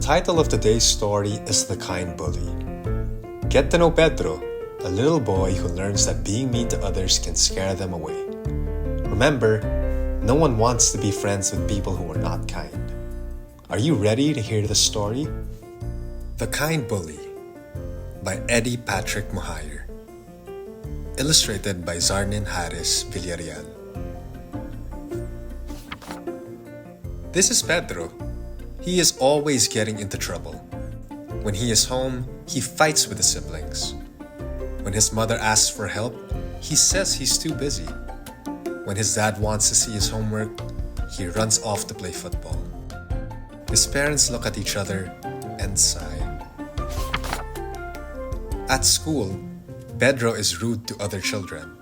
title of today's story is The Kind Bully. Get to know Pedro, a little boy who learns that being mean to others can scare them away. Remember, no one wants to be friends with people who are not kind. Are you ready to hear the story? The Kind Bully by Eddie Patrick Mohair. Illustrated by Zarnin Harris Villarreal. This is Pedro. He is always getting into trouble. When he is home, he fights with his siblings. When his mother asks for help, he says he's too busy. When his dad wants to see his homework, he runs off to play football. His parents look at each other and sigh. At school, Pedro is rude to other children.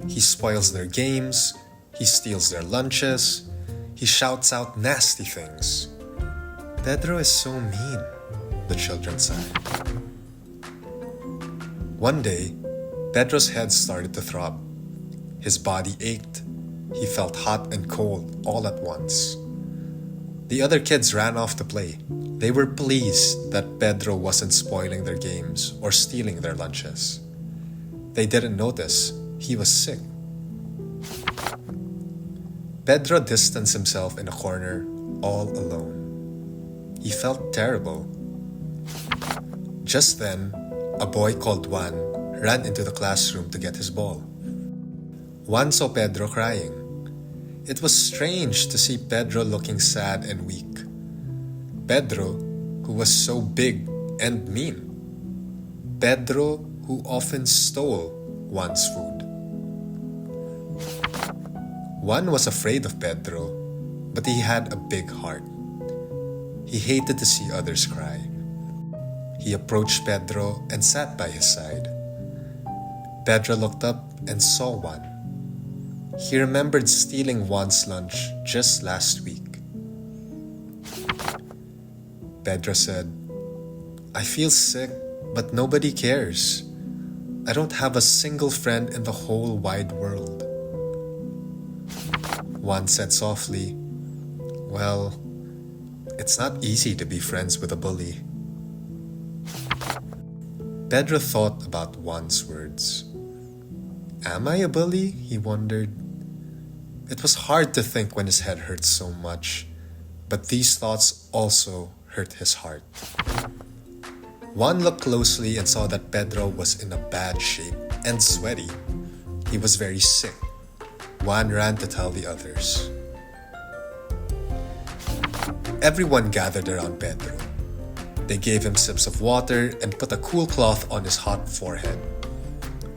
He spoils their games, he steals their lunches, he shouts out nasty things. Pedro is so mean, the children sighed. One day, Pedro's head started to throb. His body ached. He felt hot and cold all at once. The other kids ran off to play. They were pleased that Pedro wasn't spoiling their games or stealing their lunches. They didn't notice he was sick. Pedro distanced himself in a corner, all alone. He felt terrible. Just then, a boy called Juan ran into the classroom to get his ball. Juan saw Pedro crying. It was strange to see Pedro looking sad and weak. Pedro, who was so big and mean. Pedro, who often stole Juan's food. Juan was afraid of Pedro, but he had a big heart. He hated to see others cry. He approached Pedro and sat by his side. Pedro looked up and saw Juan. He remembered stealing Juan's lunch just last week. Pedro said, "I feel sick, but nobody cares. I don't have a single friend in the whole wide world." Juan said softly, "Well, it's not easy to be friends with a bully." Pedro thought about Juan's words. Am I a bully? He wondered. It was hard to think when his head hurt so much, but these thoughts also hurt his heart. Juan looked closely and saw that Pedro was in a bad shape and sweaty. He was very sick. Juan ran to tell the others. Everyone gathered around Pedro. They gave him sips of water and put a cool cloth on his hot forehead.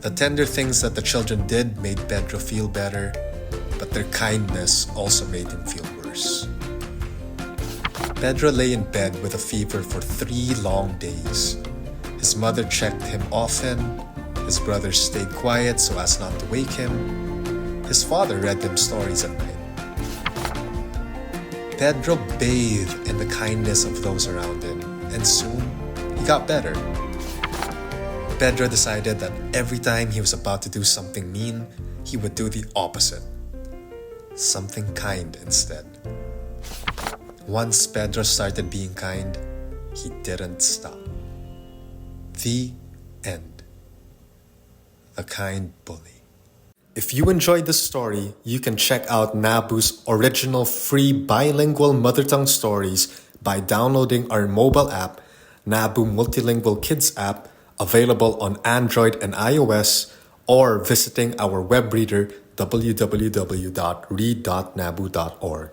The tender things that the children did made Pedro feel better, but their kindness also made him feel worse. Pedro lay in bed with a fever for 3 long days. His mother checked him often. His brothers stayed quiet so as not to wake him. His father read him stories at night. Pedro bathed in the kindness of those around him, and soon he got better. Pedro decided that every time he was about to do something mean, he would do the opposite. Something kind instead. Once Pedro started being kind, he didn't stop. The end. The Kind Bully. If you enjoyed this story, you can check out NABU's original free bilingual mother tongue stories by downloading our mobile app, NABU Multilingual Kids app, available on Android and iOS, or visiting our web reader www.read.nabu.org.